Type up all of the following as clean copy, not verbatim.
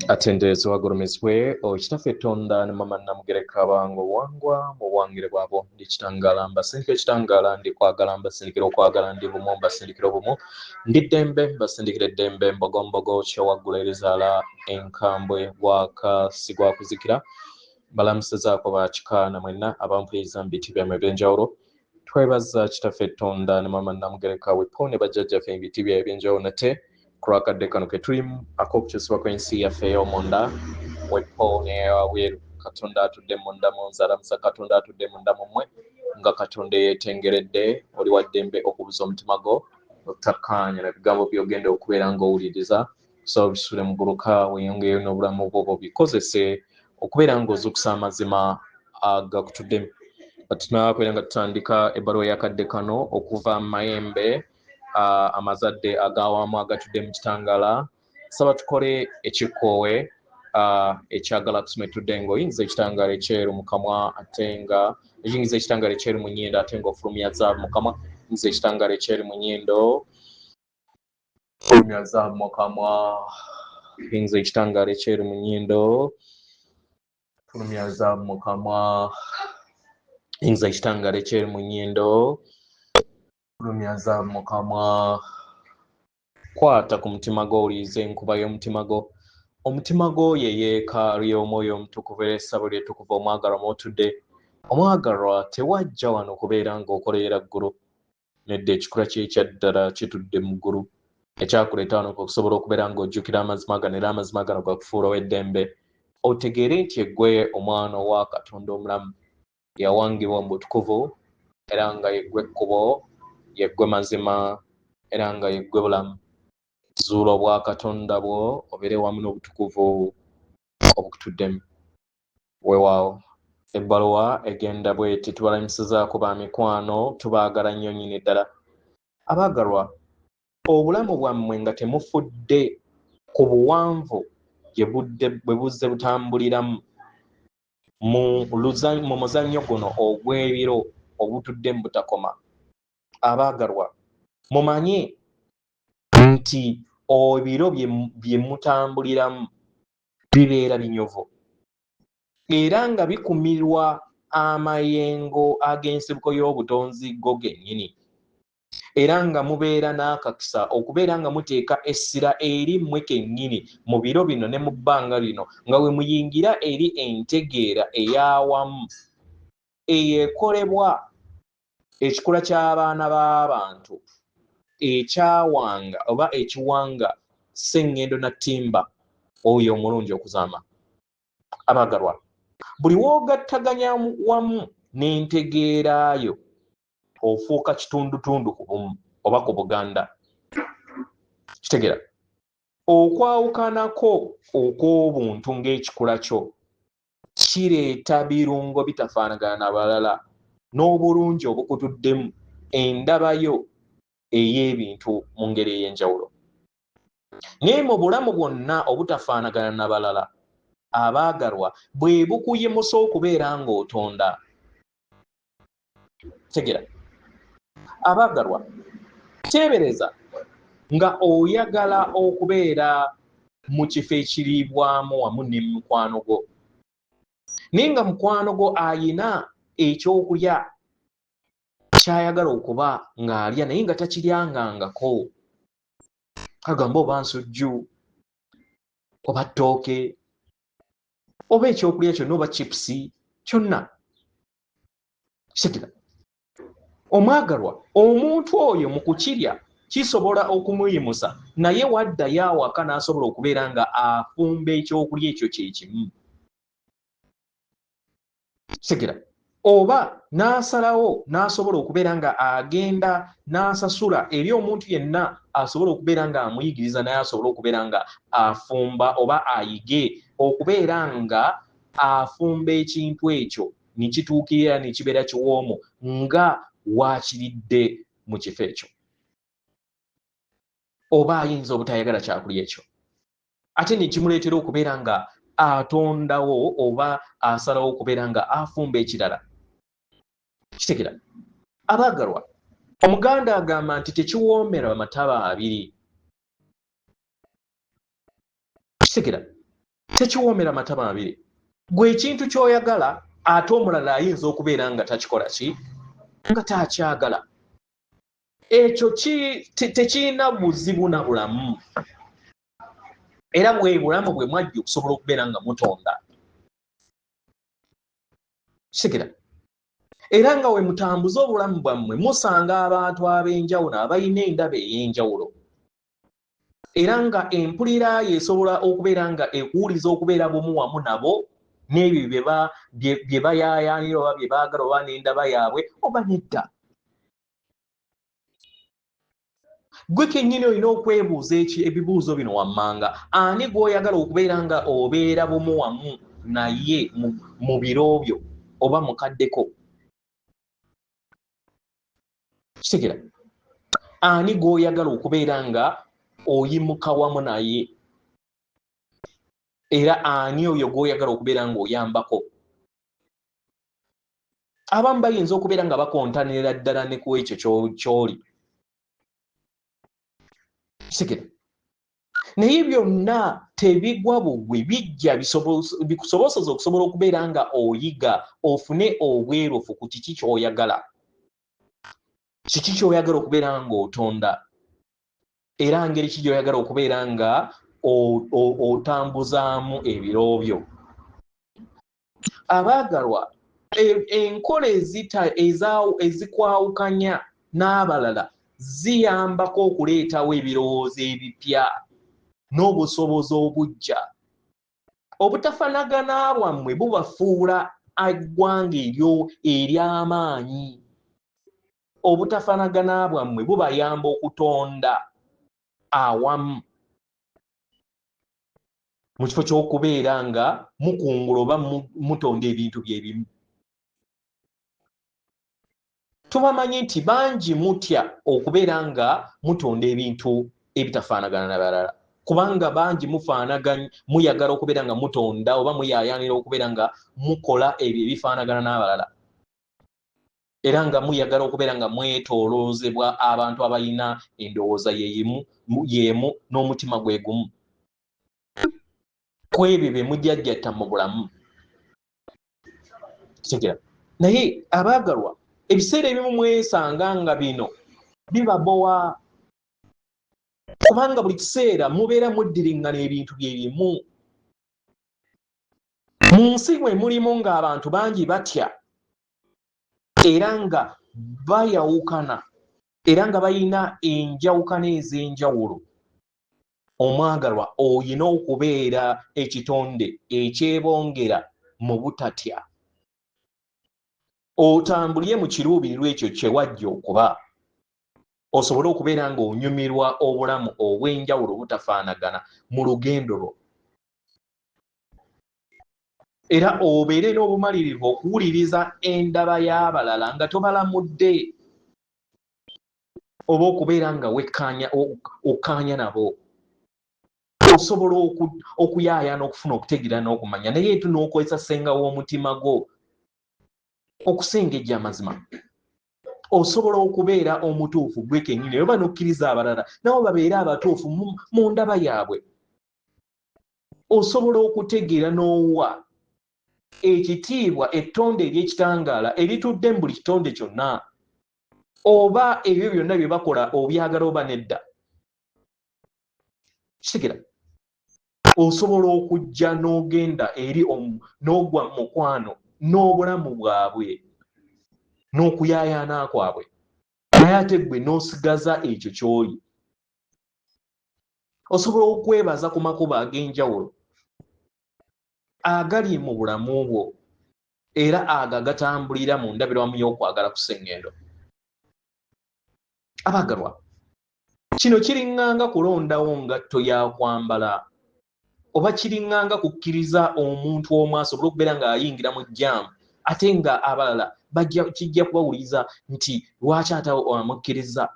Atendezo wagoromezwe okitaffe Tonda ne mama Namugereka bango wangwa mu bwangire bwabo ndi kitangala mbasindikira kitangala ndi kwagala mbasindikira okwagala ndi bumu mbasindikira obumu ndi ddembe mbasindikira eddembe mbogombogo kyewaggula erizaala enkambwe bwakasigwa kuzikira balamusizaako bakika na mwenna abampuliriza mu biti byammwe eby'enjawulo twebaza kitaffe Tonda ne mama Namugereka wepo ne bajjajjaffe mu biti byammwe eby'enjawulo nate kurakadde kano ke tulimu ak'okukyusibwa kw'ensi yaffe ey'omunda wepo n'eyawabweru Katonda atudde munda mu nze alamusa Katonda atudde munda mu mmwe nga Katonda yeetengeredde oli wa ddembe okubuza omutima gwo otakkaanya ebigambo by'ogenda okubeera ng'owuliriza so bisule mu guluka weeyongeyo n'obulamu bwo bikozese okubeera ng'ozuukusa amazima agakutuddemu tunaabeera nga tutandika ebbaluwa y'akadde kano okuva mu mayembe amazadde agawamu agatudde mu kitangala saba tukole ekikoowe ekyagala kusoma etudde ng'oyingiza ekitangala ekyeru mu kamwa ate nga oyingiza ekitangala ekyeru mu nnyindo ate ng'ofulumya zaabu mu kamwa oyingiza ekitangala ekyeru mu nnyindo fulumya zaabu mu kamwa oyingiza ekitangala ekyeru mu nnyindo fulumya zaabu mu kamwa oyingiza ekitangala ekyeru mu nnyindo fulumya zaabu mu kamwa kwata ku mutima gwo owuliriza enkuba y'omutima gwo omutima gwo ye yeeka ly'omwoyo omutukuvu era essabo ly'ettukuvu omwagalwa mw'otudde omwagalwa tewajja wano kubeera ng'okolera ggulu nedda ekikula ky'ekyaddala kitudde mu ggulu ekyakuleeta wano okusobola okubeera ng'ojjukira amazima gano era amazima gano gakufuulawo eddembe otegeere nti eggwe omwana owa Katonda omulamu yawangibwa mu butukuvu era nga yeggwe ekkubo yeggwe mazima era nga yeggwe bulamu zuula obwa Katonda bwo obeere wamu n'obutukuvu obukutuddemu weewaawo ebbaluwa egenda bweti tubalamusizaako ba mikwano tubaagala nnyo nnyini ddala abaagalwa obulamu bwammwe nga temufudde ku buwanvu bwe buzze butambuliramu mu muzannyo guno ogw'ebiro obutudde mu butakoma abaagalwa mumanye nti ebiro bye mutambuliramu bibeera binyuvu era nga bikumirwa amayengo ag'ensibuko y'obutonzi go gennyini era nga mubeera n'akakisa okubeera nga muteeka essira eri mmwe kennyini mu biro bino ne mu bbanga lino nga we muyingira eri entegeera ey'awamu eyeekolebwa ekikula ky'abaana b'abantu ekyawanga oba ekiwanga Sseŋŋendo Nattimba oyo omulungi okuzaama abaagalwa buli w'ogattaganya wamu n'entegeerayo ofuuka kitundutundu ku bumu oba ku Buganda kitegeera okwawukanako okw'obuntu ng'ekikula kyo kireeta birungo bitafaanagana na balala n'obulungi obukutuddemu endabayo ey'ebintu mu ngeri ey'enjawulo naye mu bulamu bwonna obutafaanagana na balala abaagalwa bwe bukuyimusa okubeera ng'otonda tegera abaagalwa teebereza nga oyagala okubeera mu kifo ekiriibwamu wamu ne mukwano gwo naye nga mukwano gwo ayina ekyokulya kyayagala okuba ng'alya naye nga takiryangangako kagamba oba nsujju oba ttooke oba ekyokulya kyonna oba chipusi kyonna kitegera omwagalwa omuntu oyo mu kukirya kisobola okumuyimusa naye waddayo awaka n'asobola okubeera nga afumba ekyokulya ekyo kye kimu kitegera oba n'asalawo n'asobola okubeera nga agenda n'asasula eri omuntu yenna asobola okubeera nga amuyigiriza naye asobola okubeera nga afumba oba ayige okubeera nga afumba ekintu ekyo ne kituukirira ne kibeera kiwoomu nga waakiridde mu kifo ekyo oba ayinza obutayagala kyakulya ekyo ate ne kimuleetera okubeera nga atondawo oba asalawo okubeera nga afumba ekirala kitegera abaagalwa omuganda agamba nti tekiwoomera amataba abiri kitegera tekiwoomera matama abiri. Gwe ekintu ky'oyagala ate omulala ayinza okubeera nga takikola ki nga takyagala. Ekyo tekirina buzibu na bulamu. Era bwe bulamu bwe mwajja okusobola okubeera nga mutonda. Kitegeera? Era nga we mutambuza obulamu bwammwe musanga abantu ab'enjawulo abalina endaba ey'enjawulo. Era nga empulira ye esobola okubeera nga ekuwuliza okubeera bumu wamu nabo n'ebyo bye bayaayaanira oba bye baagala oba n'endaba yaabwe oba nedda. Gwe kennyini olina okwebuuza ebibuuzo bino wammanga. Ani gw'oyagala okubeera nga obeera bumu wamu naye mu biro byo oba mukaddeko? Kitegeera? Ani gw'oyagala okubeera nga oyimuka wamu naye? Era ani oyo gw'oyagala okubeera nga oyambako? Abamu bayinza okubeera nga bakontanira ddala ne ku ekyo ky'oli. Kitegeera? Naye byonna tebigwa bugwi, bijja bikusobozesa okusobola okubeera nga oyiga ofune obwerufu ku kiki ky'oyagala. Kiki ky'oyagala okubeera nga otonda. Era ngeri ki gy'oyagala okubeera nga otambuzaamu ebiro byo. Abaagalwa, enkola ezikwawukanya n'abalala ziyambako okuleetawo ebirowoozo ebipya n'obusobozi obujja. Obutafanagana bwammwe bubafuula eggwanga ery'amaanyi. Obutafanagana bwammwe bubayamba okutonda awamu mu kifo ky'okubeera nga mukungula oba mutonda ebintu byebimu. Tubamanyi nti bangi mutya okubeera nga mutonda ebintu ebitafaanagana n'abalala, kubanga bangi muyagala okubeera nga mutonda oba muyaayaanira okubeera nga mukola ebyo ebifaanagana n'abalala. Era nga muyagala okubeera nga mwetooloozebwa abantu abalina endowooza y'emu n'omutima gwe gumu. Ku ebyo bye mujjajjatta mu bulamu. Kitegeera? Naye abaagalwa, ebiseera ebimu mwesanga nga bino bibabowa, kubanga buli kiseera mubeera muddiringana ebintu byebimu. Mu nsi mwe mulimu ng'abantu bangi batya era nga bayawukana era nga balina enjawukana ez'enjawulo. Omwagalwa, oyina okubeera ekitonde ekyebongera mu butatya. Otambulye mu kiruubirirwa ekyo kye wajja okuba. Osobole okubeera ng'onyumirwa obulamu obw'enjawulo obutafaanagana mu lugendo lwo. Era obeere n'obumalirivu okuwuliriza endaba y'abalala nga tobalamudde oba okubeera nga okkaanya nabo. Osobola okuyaayaana okufuna okutegeera n'okumanya, naye n'okozesa ssenga w'omutima gwo okusengejja amazima. Osobola okubeera omutuufu gwe kennyini oba n'okkiriza abalala nabo babeere abatuufu mu ndaba yaabwe. Osobola okutegeera n'owa ekitiibwa ettonde ery'ekitangaala eritudde mu buli kitonde kyonna, oba ebyo byonna bye bakola obyagala oba nedda. Kitegeera? Osobola okujja n'ogenda eri n'ogwa mu mukwano n'obulamu bwabwe n'okuyaayaana kwabwe, naye ate ggwe n'osigaza ekyo ky'oli. Osobola okwebaza ku makubo ag'enjawulo agali mu bulamu bwo era ago agatambulira mu ndabirwamu y'okwagala ku sseŋŋendo. Abaagalwa, kino kiriŋŋanga kulondawo ngatto yakwambala oba kiriŋŋanga kukkiriza omuntu omu asobole okubeera ng'ayingira mu jjaamu ate nga abalala kijja kubawuliza nti lwaki ate amukkiriza.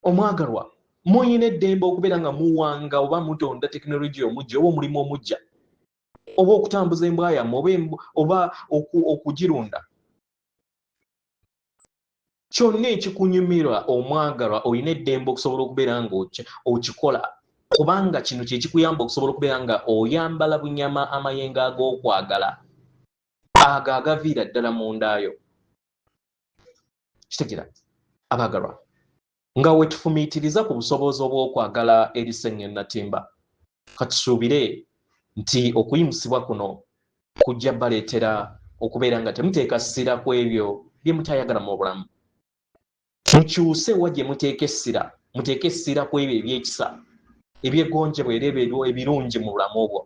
Omwagalwa, muyina eddembe okubeera nga muwanga oba mutonda tekinologiya omujja oba omulimu omujja oba okutambuza embwa yammwe oba okugirunda. Kyonna ekikunyumira omwagalwa olina eddembe okusobola okubeera nga okikola kubanga kino kye kikuyamba okusobola okubeera nga oyambala bunyama amayengo ag'okwagala ago agaviira ddala mundaayo. Kitegeera abaagalwa nga we tufumiitiriza ku busobozi obw'okwagala eri Sseŋŋenno Natimba, katusuubire nti okuyimusibwa kuno kujja baleetera okubeera nga temuteeka ssira ku ebyo bye mutayagala mu bulamu. Mukyuse wa gye muteeka essira, muteeke essira ku ebyo ebyekisa, ebyeggonjebwa era ebirungi mu bulamu obwo.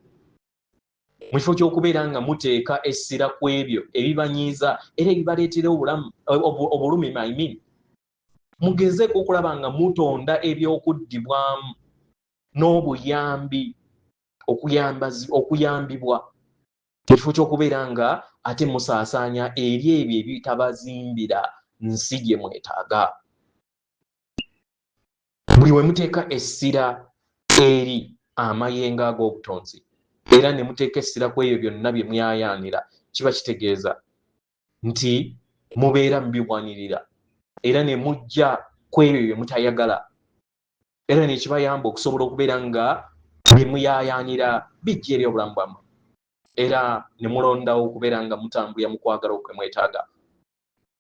Mu kifo ky'okubeera nga muteeka essira ku ebyo ebibanyiiza era ebibaleetera obulumi mugezeeko okulaba nga mutonda ebyokuddibwamu n'obuyambi okuyambibwa mu kifo ky'okubeera nga ate musaasaanya eri ebyo ebitabazimbira nsi gye mwetaaga. Buli we muteeka essira eri amayengo ag'obutonzi era ne muteeka essira ku ebyo byonna bye mwayaanira, kiba kitegeeza nti mubeera mubiwanirira era ne mujja ku ebyo bye mutayagala, era ne kibayamba okusobola okubeera nga bye muyayaanira bijja eri obulamu bwammwe era ne mulondawo okubeera nga mutambulira mu kwagala okwe mwetaaga.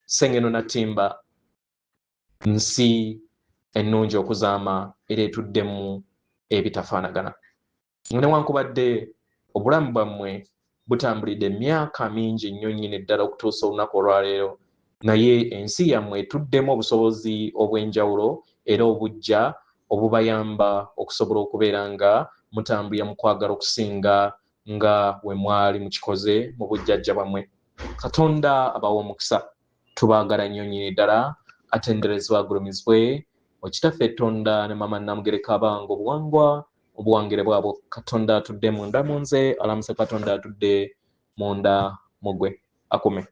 Sseŋŋenno Natimba nsi ennungi okuzaama era etuddemu ebitafaanagana. Newankubadde obulamu bwammwe butambulidde emyaka mingi nnyo nnyini ddala okutuusa olunaku olwaleero, naye ensi yammwe etuddemu obusobozi obw'enjawulo era obujja obubayamba okusobola okubeera nga mutambulira mu kwagala okusinga nga we mwali mukikoze mu bujjajja bwammwe. Katonda abawa omukisa, tubaagala nnyo nnyini ddala, atenderezebwe agulumizibwe Okitaffe Tonda ne Maama Namugereka abange obuwangwa obuwangire bwabwo. Katonda atudde munda mu nze, alamuse Katonda atudde munda mu gwe. Akume.